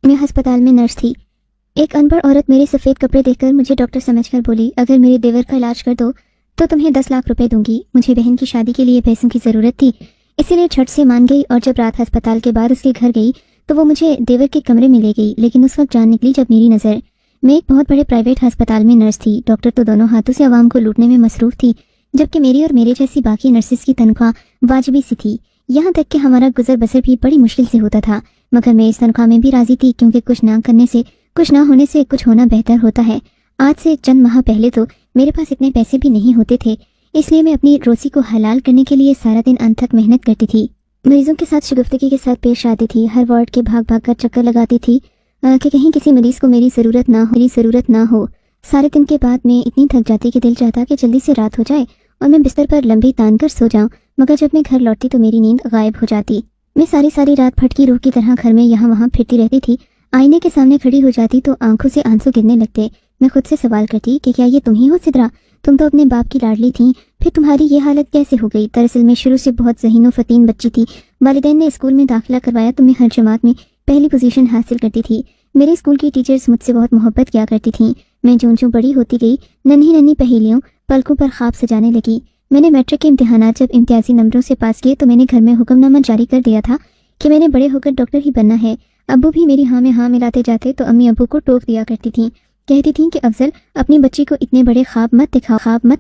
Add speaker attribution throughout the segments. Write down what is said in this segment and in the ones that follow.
Speaker 1: मैं अस्पताल में नर्स थी। एक अनपढ़ औरत मेरे सफ़ेद कपड़े देखकर मुझे डॉक्टर समझकर बोली, अगर मेरे देवर का इलाज कर दो तो तुम्हें 10 लाख रुपए दूंगी। मुझे बहन की शादी के लिए पैसों की ज़रूरत थी, इसीलिए झट से मान गई। और जब रात अस्पताल के बाद उसके घर गई तो वो मुझे देवर के कमरे में ले गई। लेकिन उस वक्त जान निकली जब मेरी नज़र, मैं एक बहुत बड़े प्राइवेट अस्पताल में नर्स थी। डॉक्टर तो दोनों हाथों से आवाम को लूटने में मसरूफ़ थी, जबकि मेरी और मेरे जैसी बाकी नर्सिस की तनख्वाह वाजिबी सी थी। यहाँ तक कि हमारा गुजर बसर भी बड़ी मुश्किल से होता था, मगर मैं इस तनख्वाह में भी राजी थी, क्योंकि कुछ ना होने से कुछ होना बेहतर होता है। आज से चंद माह पहले तो मेरे पास इतने पैसे भी नहीं होते थे, इसलिए मैं अपनी रोज़ी को हलाल करने के लिए सारा दिन अंत तक मेहनत करती थी। मरीजों के साथ शगुफ्तगी के साथ पेश आती थी, हर वार्ड के भाग भाग कर चक्कर लगाती थी कि कहीं किसी मरीज को मेरी ज़रूरत ना हो। सारे दिन के बाद मैं इतनी थक जाती कि दिल चाहता कि जल्दी से रात हो जाए और मैं बिस्तर पर लंबी तान कर सो जाऊं, मगर जब मैं घर लौटती तो मेरी नींद गायब हो जाती। मैं सारी रात फटकी रूह की तरह घर में यहाँ वहाँ फिरती रहती थी। आईने के सामने खड़ी हो जाती तो आंखों से आंसू गिरने लगते। मैं खुद से सवाल करती कि क्या ये तुम ही हो सिद्रा? तुम तो अपने बाप की लाडली थी, फिर तुम्हारी ये हालत कैसे हो गई? दरअसल मैं शुरू से बहुत ज़हीन व फतीन बच्ची थी। वालिदैन ने स्कूल में दाखिला करवाया तो मैं हर जमात में पहली पोजीशन हासिल करती थी। मेरे स्कूल की टीचर्स मुझसे बहुत मोहब्बत किया करती थीं। मैं जो बड़ी होती गई, नन्ही पहेलियों पलकों पर ख्वाब सजाने लगी। मैंने मैट्रिक के इम्तिहानात जब इम्तियाजी नंबरों से पास किए तो मैंने घर में हुक्मनामा जारी कर दिया था कि मैंने बड़े होकर डॉक्टर ही बनना है। अब्बू भी मेरी हाँ में हाँ मिलाते जाते तो अम्मी अब्बू को टोक दिया करती थीं, कहती थीं कि अफजल अपनी बच्ची को इतने बड़े ख्वाब मत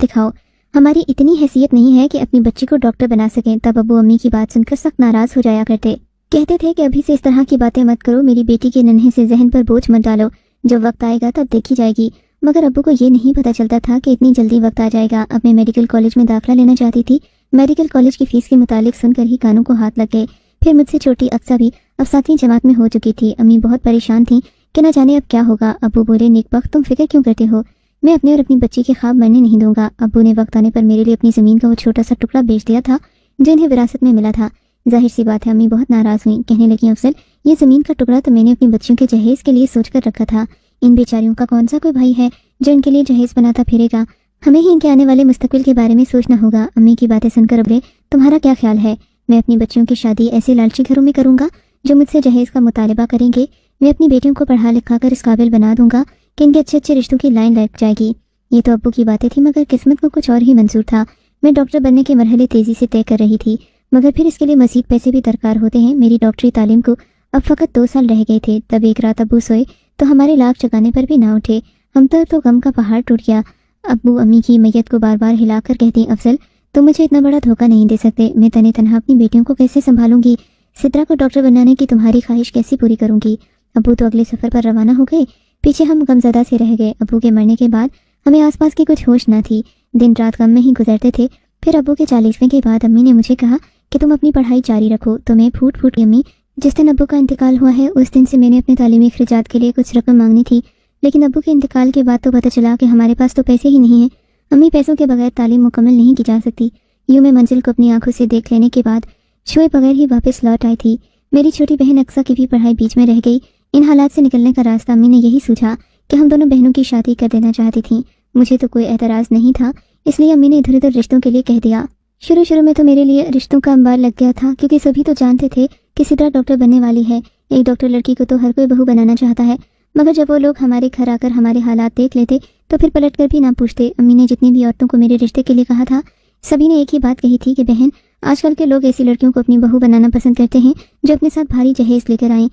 Speaker 1: दिखाओ, हमारी इतनी हैसियत नहीं है कि अपनी बच्ची को डॉक्टर बना सकें। तब अब्बू अम्मी की बात सुनकर सख्त नाराज़ हो जाया करते, कहते थे कि अभी से इस तरह की बातें मत करो, मेरी बेटी के नन्हे से जहन पर बोझ मत डालो, जब वक्त आएगा तब देखी जाएगी। मगर अब्बू को ये नहीं पता चलता था कि इतनी जल्दी वक्त आ जाएगा। अब मैं मेडिकल कॉलेज में दाखिला लेना चाहती थी। मेडिकल कॉलेज की फीस के मुतालिक सुनकर ही कानों को हाथ लग गए। फिर मुझसे छोटी अक्सा भी अब 7वीं जमात में हो चुकी थी। अम्मी बहुत परेशान थी कि न जाने अब क्या होगा। अब्बू बोले, नेकबख्त तुम फिक्र क्यों करते हो, मैं अपने और अपनी बच्ची के ख्वाब मरने नहीं दूंगा। अब्बू ने वक्त आने पर मेरे लिए अपनी ज़मीन का वो छोटा सा टुकड़ा बेच दिया था जो इन्हें विरासत में मिला था। जाहिर सी बात है अम्मी बहुत नाराज़ हुई, कहने लगी, अफजल ये ज़मीन का टुकड़ा तो मैंने अपनी बच्चियों के जहेज़ के लिए सोच कर रखा था। इन बेचारियों का कौन सा कोई भाई है जो इनके लिए जहेज़ बनाता फिरेगा? हमें ही इनके आने वाले मुस्तकबिल के बारे में सोचना होगा। अम्मी की बातें सुनकर अबले, तुम्हारा क्या ख्याल है? मैं अपनी बच्चियों की शादी ऐसे लालची घरों में करूँगा जो मुझसे जहेज़ का मुतालबा करेंगे। मैं अपनी बेटियों को पढ़ा लिखा कर इस काबिल बना दूंगा कि इनके अच्छे रिश्तों की लाइन लग जाएगी। ये तो अब्बू की बातें थी, मगर किस्मत को कुछ और ही मंजूर था। मैं डॉक्टर बनने के मरहले तेज़ी से तय कर रही थी, मगर फिर इसके लिए मज़ीद पैसे भी दरकार होते हैं। मेरी डॉक्टरी तालीम को अब फ़कत 2 साल रह गए थे। तब एक रात अब्बू सोए तो हमारे लाख जगाने पर भी ना उठे। हम तो गम का पहाड़ टूट गया। अब्बू अम्मी की मैयत को बार बार हिलाकर कहती, अफजल तुम मुझे इतना बड़ा धोखा नहीं दे सकते। मैं तने तनहा अपनी बेटियों को कैसे संभालूंगी? सिद्रा को डॉक्टर बनाने की तुम्हारी ख्वाहिश कैसे पूरी करूंगी? अब्बू तो अगले सफ़र पर रवाना हो गए। पीछे हम गमज़दा से रह गए। अब्बू के मरने के बाद हमें आसपास की कुछ होश ना थी। दिन रात गम में ही गुजरते थे। फिर अब्बू के 40वें के बाद अम्मी ने मुझे कहा कि तुम अपनी पढ़ाई जारी रखो। तो मैं फूट अम्मी, जिस दिन अब्बू का इंतकाल हुआ है उस दिन से मैंने अपने तालीमी अखराजात के लिए कुछ रकम मांगनी थी, लेकिन अब्बू के इंतकाल के बाद तो पता चला कि हमारे पास तो पैसे ही नहीं हैं। अम्मी, पैसों के बगैर तालीम मुकम्मल नहीं की जा सकती। यूँ मैं मंजिल को अपनी आंखों से देख लेने के बाद छुए बगैर ही वापस लौट आई थी। मेरी छोटी बहन अक्सा की भी पढ़ाई बीच में रह गई। इन हालात से निकलने का रास्ता अम्मी ने यही सूझा कि हम दोनों बहनों की शादी कर देना चाहती थीं। मुझे तो कोई एतराज़ नहीं था, इसलिए अम्मी ने इधर उधर रिश्तों के लिए कह दिया। शुरू में तो मेरे लिए रिश्तों का अंबार लग गया था, क्योंकि सभी तो जानते थे कि सिद्रा डॉक्टर बनने वाली है। एक डॉक्टर लड़की को तो हर कोई बहू बनाना चाहता है, मगर जब वो लोग हमारे घर आकर हमारे हालात देख लेते तो फिर पलट कर भी ना पूछते। अम्मी ने जितनी भी औरतों को मेरे रिश्ते के लिए कहा था, सभी ने एक ही बात कही थी कि बहन, आजकल के लोग ऐसी लड़कियों को अपनी बहू बनाना पसंद करते हैं जो अपने साथ भारी जहेज लेकर आएं।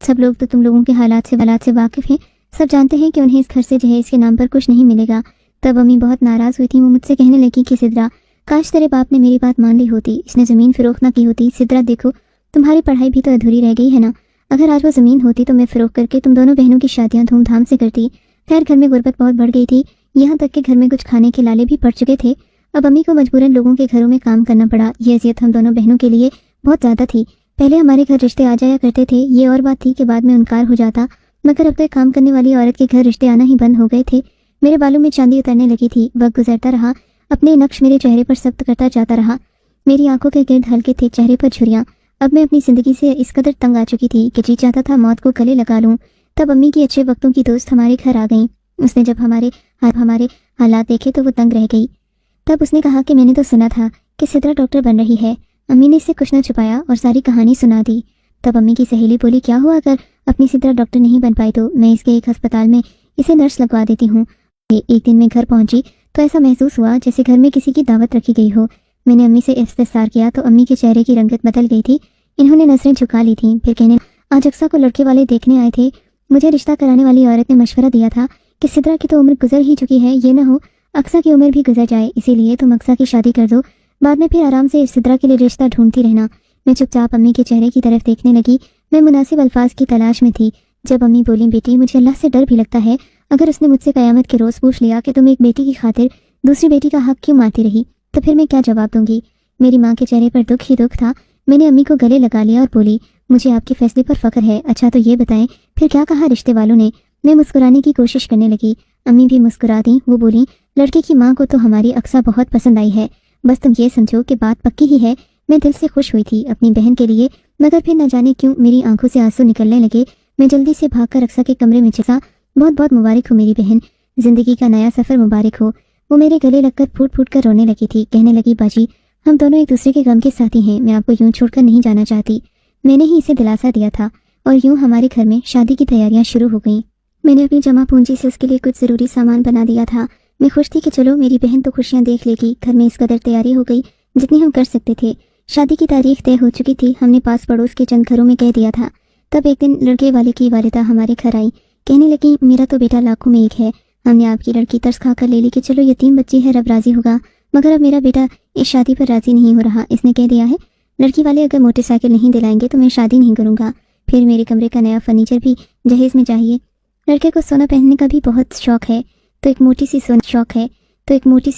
Speaker 1: सब लोग तो तुम लोगों के हालात से वाकिफ हैं, सब जानते हैं कि उन्हें इस घर से जहेज के नाम पर कुछ नहीं मिलेगा। तब अम्मी बहुत नाराज़ हुई थी। वो मुझसे कहने लगी कि सिद्रा, काश तेरे बाप ने मेरी बात मान ली होती, इसने ज़मीन फ़रोख्त ना की होती। सिद्रा देखो, तुम्हारी पढ़ाई भी तो अधूरी रह गई है ना। अगर आज वो ज़मीन होती तो मैं फ़रोख्त करके तुम दोनों बहनों की शादियाँ धूमधाम से करती। खैर, घर में गुर्बत बहुत बढ़ गई थी, यहाँ तक कि घर में कुछ खाने के लाले भी पड़ चुके थे। अब अम्मी को मजबूरन लोगों के घरों में काम करना पड़ा। ये अज़ियत हम दोनों बहनों के लिए बहुत ज़्यादा थी। पहले हमारे घर रिश्ते आ जाया करते थे, ये और बात थी कि बाद में इनकार हो जाता, मगर अब तो काम करने वाली औरत के घर रिश्ते आना ही बंद हो गए थे। मेरे बालों में चांदी उतरने लगी थी। वक्त गुजरता रहा, अपने नक्श मेरे चेहरे पर सख्त करता जाता रहा। मेरी आंखों के गिर्द हल्के थे, चेहरे पर झुर्रियाँ। अब मैं अपनी ज़िंदगी से इस कदर तंग आ चुकी थी कि जी चाहता था मौत को गले लगा लूँ। तब अम्मी की अच्छे वक्तों की दोस्त हमारे घर आ गई। उसने जब हमारे हालात देखे तो वो तंग रह गई। तब उसने कहा कि मैंने तो सुना था कि सिद्रा डॉक्टर बन रही है। अम्मी ने इससे कुछ न छुपाया और सारी कहानी सुना दी। तब अम्मी की सहेली बोली, क्या हुआ अगर अपनी सी तरह डॉक्टर नहीं बन पाई तो मैं इसके एक अस्पताल में इसे नर्स लगवा देती हूँ। एक दिन मैं घर पहुंची तो ऐसा महसूस हुआ जैसे घर में किसी की दावत रखी गई हो। मैंने अम्मी से इस्तफसार किया तो अम्मी के चेहरे की रंगत बदल गई थी। इन्होंने नजरें झुका ली थी। फिर कहने, आज अक्सा को लड़के वाले देखने आए थे। मुझे रिश्ता कराने वाली औरत ने मशवरा दिया था कि सिद्रा की तो उम्र गुजर ही चुकी है, ये न हो अक्सा की उम्र भी गुजर जाए, इसीलिए तुम अक्सा की शादी कर दो, बाद में फिर आराम से सिद्रा के लिए रिश्ता ढूंढती रहना। मैं चुपचाप अम्मी के चेहरे की तरफ देखने लगी। मैं मुनासिब अल्फाज की तलाश में थी। जब अम्मी बोली, बेटी मुझे अल्लाह से डर भी लगता है, अगर उसने मुझसे कयामत के रोज पूछ लिया कि तुम एक बेटी की खातिर दूसरी बेटी का हक क्यों मारती रही, तो फिर मैं क्या जवाब दूंगी। मेरी माँ के चेहरे पर दुख ही दुख था। मैंने अम्मी को गले लगा लिया और बोली, मुझे आपके फैसले पर फख्र है। अच्छा तो ये बताएं फिर क्या कहा रिश्ते वालों ने। मैं मुस्कुराने की कोशिश करने लगी। अम्मी भी मुस्कुरा दी। वो बोली, लड़के की माँ को तो हमारी अक्सा बहुत पसंद आई है, बस तुम ये समझो कि बात पक्की ही है। मैं दिल से खुश हुई थी अपनी बहन के लिए, मगर फिर न जाने क्यों मेरी आंखों से आंसू निकलने लगे। मैं जल्दी से भागकर अक्सा के कमरे में चला। बहुत बहुत मुबारक हो मेरी बहन, जिंदगी का नया सफर मुबारक हो। वो मेरे गले लगकर फूट फूट कर रोने लगी थी। कहने लगी, बाजी हम दोनों एक दूसरे के गम के साथी हैं, मैं आपको यूं छोड़कर नहीं जाना चाहती। मैंने ही इसे दिलासा दिया था और यूं हमारे घर में शादी की तैयारियां शुरू हो गईं। मैंने अपनी जमा पूंजी से उसके लिए कुछ जरूरी सामान बना दिया था। मैं खुश थी कि चलो मेरी बहन तो खुशियां देख लेगी। घर में इस कदर तैयारी हो गई जितनी हम कर सकते थे। शादी की तारीख तय हो चुकी थी। हमने पास पड़ोस के चंद घरों में कह दिया था। तब एक दिन लड़के वाले की वालिदा हमारे घर आई। कहने लगी, मेरा तो बेटा लाखों में एक है। हमने आपकी लड़की तरस खाकर ले ली कि चलो यतीम बच्ची है, रब राजी होगा, मगर अब मेरा बेटा इस शादी पर राजी नहीं हो रहा। इसने कह दिया है, लड़की वाले अगर मोटरसाइकिल नहीं दिलाएंगे तो मैं शादी नहीं करूंगा। फिर मेरे कमरे का नया फर्नीचर भी जहेज में चाहिए। लड़के को सोना पहनने का भी बहुत शौक है, तो एक मोटी सी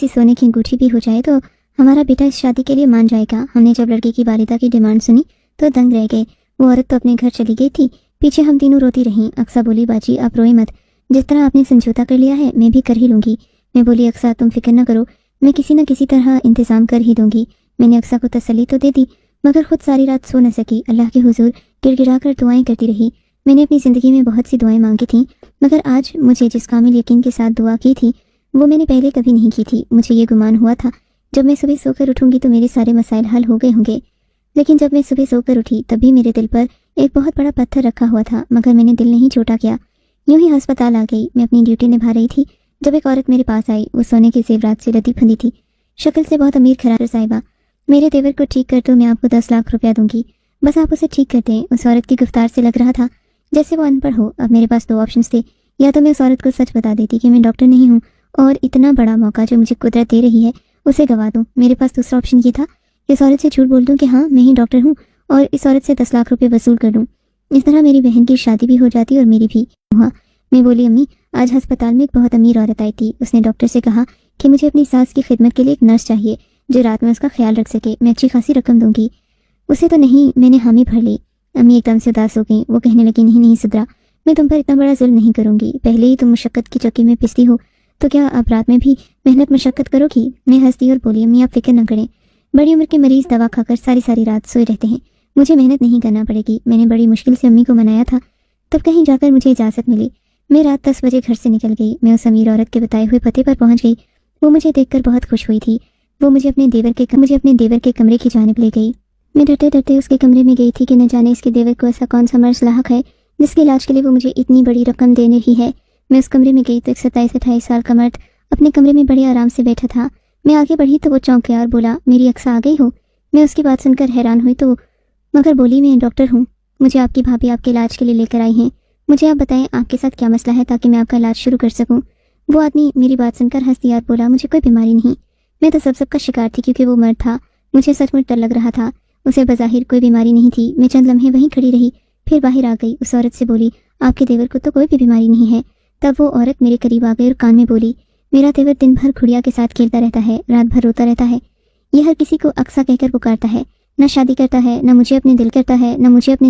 Speaker 1: सोने की अंगूठी भी हो जाए तो हमारा बेटा इस शादी के लिए मान जाएगा। हमने जब लड़के की वालिदा की डिमांड सुनी तो दंग रह गए। वो औरत तो अपने घर चली गई थी, पीछे हम तीनों रोती रहीं। अक्सा बोली, बाजी आप रोए मत, जिस तरह आपने समझौता कर लिया है मैं भी कर ही लूंगी। मैं बोली, अक्सा तुम फिक्र न करो, मैं किसी न किसी तरह इंतजाम कर ही दूंगी। मैंने अक्सा को तसल्ली तो दे दी, मगर खुद सारी रात सो न सकी। अल्लाह के हुजूर गिड़गिड़ा कर दुआएं करती रही। मैंने अपनी ज़िंदगी में बहुत सी दुआएं मांगी थीं, मगर आज मुझे जिस कामिल यकीन के साथ दुआ की थी वो मैंने पहले कभी नहीं की थी। मुझे ये गुमान हुआ था जब मैं सुबह सोकर उठूंगी तो मेरे सारे मसाइल हल हो गए होंगे, लेकिन जब मैं सुबह सोकर उठी तब भी मेरे दिल पर एक बहुत बड़ा पत्थर रखा हुआ था, मगर मैंने दिल नहीं छोटा किया। यूं ही अस्पताल आ गई। मैं अपनी ड्यूटी निभा रही थी जब एक औरत मेरे पास आई। वो सोने के जेवरात से लदी फंदी थी, शक्ल से बहुत अमीर खरार। साहिबा मेरे देवर को ठीक कर दो, मैं आपको 10 लाख रुपया दूंगी, बस आप उसे ठीक कर दें। उस औरत की गुफ्तार से लग रहा था जैसे वो अनपढ़ हो। अब मेरे पास 2 ऑप्शंस थे, या तो मैं उस औरत को सच बता देती कि मैं डॉक्टर नहीं हूँ और इतना बड़ा मौका जो मुझे कुदरत दे रही है उसे गवा दूं। मेरे पास दूसरा ऑप्शन ये था, इस औरत से झूठ बोल दूं कि हाँ मैं ही डॉक्टर हूँ और इस औरत से 10 लाख रुपए वसूल कर दूं। इस तरह मेरी बहन की शादी भी हो जाती और मेरी भी। हुआ। मैं बोली, अम्मी आज अस्पताल में एक बहुत अमीर औरत आई थी। उसने डॉक्टर से कहा कि मुझे अपनी सास की खिदमत के लिए एक नर्स चाहिए जो रात में उसका ख्याल रख सके। मैं अच्छी खासी रकम दूंगी। उसे तो नहीं, मैंने हामी भर ली। अम्मी एकदम से उदास हो गई। वो कहने लगी, नहीं सुधरा, मैं तुम पर इतना बड़ा जुल्म नहीं करूंगी। पहले ही तुम मुशक्कत की चक्की में पिसती हो तो क्या अब रात में भी मेहनत मशक्कत करोगी। मैं हंसती और बोली, अम्मी आप फिक्र न करें, बड़ी उम्र के मरीज दवा खाकर सारी रात सोए रहते हैं, मुझे मेहनत नहीं करना पड़ेगी। मैंने बड़ी मुश्किल से अम्मी को मनाया था, तब कहीं जाकर मुझे इजाज़त मिली। मैं रात 10 बजे घर से निकल गई। मैं उस अमीर औरत के बताए हुए पते पर पहुंच गई। वो मुझे देखकर बहुत खुश हुई थी। वो मुझे अपने देवर के कमरे की जानिब ले गई। मैं डरते डरते उसके कमरे में गई थी कि न जाने इसके देवर को ऐसा कौन सा मर्ज लाहक है जिसके इलाज के लिए वो मुझे इतनी बड़ी रकम दे रही है। मैं उस कमरे में गई तो एक 27-28 साल का मर्द अपने कमरे में बड़े आराम से बैठा था। मैं आगे बढ़ी तो वो चौंक गया और बोला, मेरी अक्सा आ गई हो। मैं उसकी बात सुनकर हैरान हुई तो मगर बोली, मैं डॉक्टर हूँ, मुझे आपकी भाभी आपके इलाज के लिए लेकर आई हैं। मुझे आप बताएं आपके साथ क्या मसला है ताकि मैं आपका इलाज शुरू कर सकूं। वो आदमी मेरी बात सुनकर हंस दिया और बोला, मुझे कोई बीमारी नहीं। मैं तो सब का शिकार थी क्योंकि वो मर्द था। मुझे सचमुच डर लग रहा था। उसे बज़ाहिर कोई बीमारी नहीं थी। मैं चंद लम्हे वहीं खड़ी रही, फिर बाहर आ गई। उस औरत से बोली, आपके देवर को तो कोई भी बीमारी नहीं है। तब वो औरत मेरे करीब आ गई और कान में बोली, मेरा देवर दिन भर खुड़िया के साथ खेलता रहता है, रात भर रोता रहता है, ये हर किसी को अक्सा कहकर पुकारता है, न शादी करता है, न मुझे अपने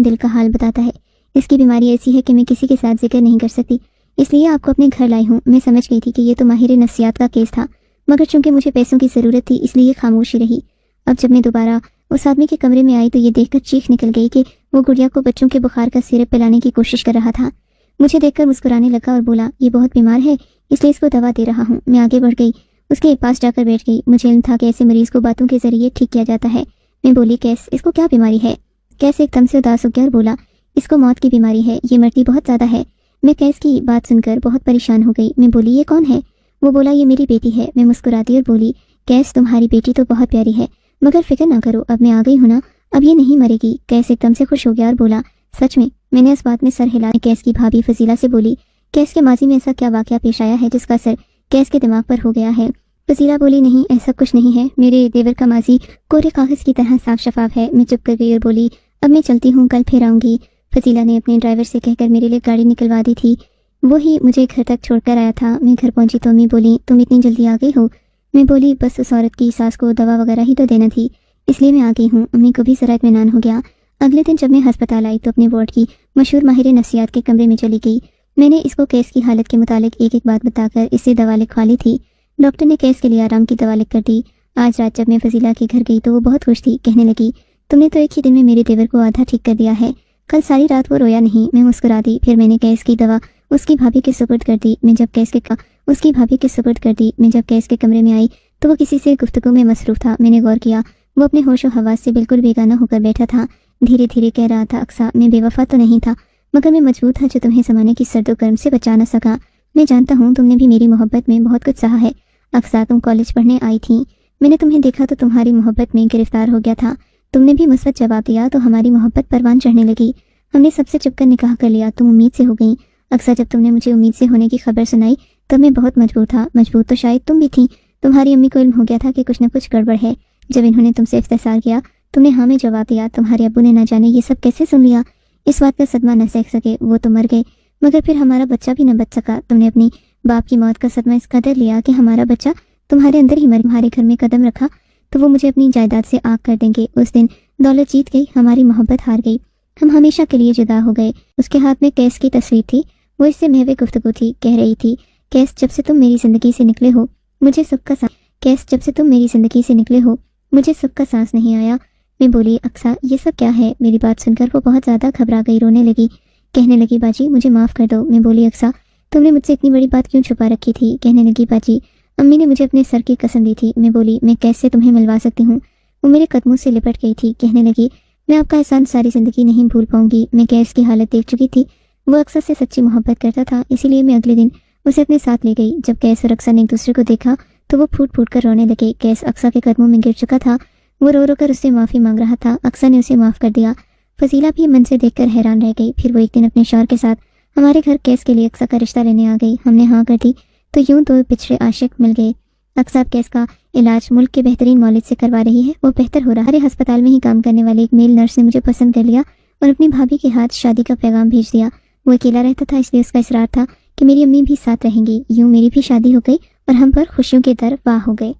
Speaker 1: दिल का हाल बताता है। इसकी बीमारी ऐसी है कि मैं किसी के साथ जिक्र नहीं कर सकती, इसलिए आपको अपने घर लाई हूँ। मैं समझ गई थी कि ये तो माहिर नफ्सियात का केस था, मगर चूंकि मुझे पैसों की ज़रूरत थी इसलिए खामोशी रही। अब जब मैं दोबारा उस आदमी के कमरे में आई तो ये देखकर चीख निकल गई कि वो गुड़िया को बच्चों के बुखार का सिरप पिलाने की कोशिश कर रहा था। मुझे देखकर मुस्कुराने लगा और बोला, ये बहुत बीमार है इसलिए इसको दवा दे रहा हूँ। मैं आगे बढ़ गई, उसके पास जाकर बैठ गई। मुझे इल्म था कि ऐसे मरीज को बातों के जरिए ठीक किया जाता है। मैं बोली, कैस, इसको क्या बीमारी है? कैस एकदम से उदास हो गया और बोला, इसको मौत की बीमारी है, ये मरती बहुत ज़्यादा है। मैं कैस की बात सुनकर बहुत परेशान हो गई। मैं बोली, ये कौन है? वो बोला, ये मेरी बेटी है। मैं मुस्कुरा दी और बोली, कैस तुम्हारी बेटी तो बहुत प्यारी है, मगर फिक्र ना करो, अब मैं आ गई हूँ ना, अब ये नहीं मरेगी। कैस एकदम से खुश हो गया और बोला, सच में? मैंने इस बात में सर हिला। कैस की भाभी फजीला से बोली, कैस के माजी में ऐसा क्या वाकया पेश आया है जिसका असर कैस के दिमाग पर हो गया है? फजीला बोली, नहीं ऐसा कुछ नहीं है, मेरे देवर का माजी कोरे कागज की तरह साफ शफाफ है। मैं चुप कर गई और बोली, अब मैं चलती हूँ, कल फिर आऊँगी। फजीला ने अपने ड्राइवर से कहकर मेरे लिए गाड़ी निकलवा दी थी, वो ही मुझे घर तक छोड़कर आया था। मैं घर पहुंची तो अम्मी बोली, तुम इतनी जल्दी आ गई हो? मैं बोली, बस उस औरत की सास को दवा वगैरह ही तो देना थी, इसलिए मैं आ गई हूँ। अम्मी को भी जरा इत्मीनान हो गया। अगले दिन जब मैं अस्पताल आई तो अपने वार्ड की मशहूर माहिर नफ्सियात के कमरे में चली गई। मैंने इसको केस की हालत के मुतालिक एक एक बात बताकर इसे दवा लिखवा ली थी। डॉक्टर ने केस के लिए आराम की दवा लिख कर दी। आज रात जब मैं फजीला के घर गई तो वो बहुत खुश थी। कहने लगी, तुमने तो एक ही दिन में मेरे देवर को आधा ठीक कर दिया है। कल सारी रात वो रोया नहीं। मैं मुस्कुरा दी। फिर मैंने केस की दवा उसकी भाभी के सुपुर्द कर दी। मैं जब केस के कमरे में आई तो वो किसी से गुफ्तगू में मसरूफ था। मैंने गौर किया, वो अपने होश और हवास से बिल्कुल बेगाना होकर बैठा था। धीरे धीरे कह रहा था, अक्सा, मैं बेवफा तो नहीं था, मगर मैं मजबूर था जो तुम्हें ज़माने की सर्दो गर्म से बचा न सका। मैं जानता हूँ तुमने भी मेरी मोहब्बत में बहुत कुछ सहा है। अक्सा, तुम कॉलेज पढ़ने आई थी, मैंने तुम्हें देखा तो तुम्हारी मोहब्बत में गिरफ्तार हो गया था। तुमने भी मुस्बत जवाब दिया तो हमारी मोहब्बत परवान चढ़ने लगी। हमने सबसे चुपकर निकाह कर लिया। तुम उम्मीद से हो गई। अक्सर जब तुमने मुझे उम्मीद से होने की खबर सुनाई तब मैं बहुत मजबूर था। मजबूर तो शायद तुम भी थी। तुम्हारी अम्मी को इल्म हो गया था कि कुछ न कुछ गड़बड़ है। जब इन्होंने तुमसे इफ्तिसार किया तुमने हाँ में जवाब दिया। तुम्हारे अब्बू ने न जाने ये सब कैसे सुन लिया। इस बात का सदमा न सह सके, वो तो मर गए, मगर फिर हमारा बच्चा भी न बच सका। तुमने अपनी बाप की मौत का सदमा इस कदर लिया कि हमारा बच्चा तुम्हारे अंदर ही मर। तुम्हारे घर में कदम रखा तो वो मुझे अपनी जायदाद से आग कर देंगे। उस दिन दौलत जीत गई, हमारी मोहब्बत हार गई, हम हमेशा के लिए जुदा हो गए। उसके हाथ में कैस की तस्वीर थी, वो इससे महवे गुफ्तगू थी। कह रही थी, कैस जब से तुम मेरी जिंदगी से निकले हो मुझे सुख का सांस नहीं आया। मैं बोली, अक्सा, ये सब क्या है? मेरी बात सुनकर वो बहुत ज़्यादा घबरा गई, रोने लगी। कहने लगी, बाजी मुझे माफ़ कर दो। मैं बोली, अक्सा, तुमने मुझसे इतनी बड़ी बात क्यों छुपा रखी थी? कहने लगी, बाजी अम्मी ने मुझे अपने सर की कसम दी थी। मैं बोली, मैं कैसे तुम्हें मिलवा सकती हूँ? वो मेरे कदमों से लिपट गई थी। कहने लगी, मैं आपका एहसान सारी ज़िंदगी नहीं भूल पाऊंगी। मैं कैस की हालत देख चुकी थी, वो अक्सर से सच्ची मोहब्बत करता था, इसीलिए मैं अगले दिन उसे अपने साथ ले गई। जब कैस और अक्सर ने एक दूसरे को देखा तो वो फूट फूट कर रोने लगे। कैस अक्सर के कदमों में गिर चुका था, वो रो रो कर उससे माफ़ी मांग रहा था। अक्सर ने उसे माफ़ कर दिया। फजीला भी मन से देखकर हैरान रह गई। फिर वो एक दिन अपने शौहर के साथ हमारे घर कैस के लिए अक्सर का रिश्ता लेने आ गई। हमने हाँ कर दी तो यूं दो पिछड़े आशिक मिल गए। अक्सर कैस का इलाज मुल्क के बेहतरीन मौलिद से करवा रही है, वो बेहतर हो रहा है। हमारे अस्पताल में ही काम करने वाले एक मेल नर्स ने मुझे पसंद कर लिया और अपनी भाभी के हाथ शादी का पैगाम भेज दिया। वो अकेला रहता था, इसलिए उसका इसरार था कि मेरी अम्मी भी साथ रहेंगी। यूं मेरी भी शादी हो गई और हम पर खुशियों के दर वाह हो गए।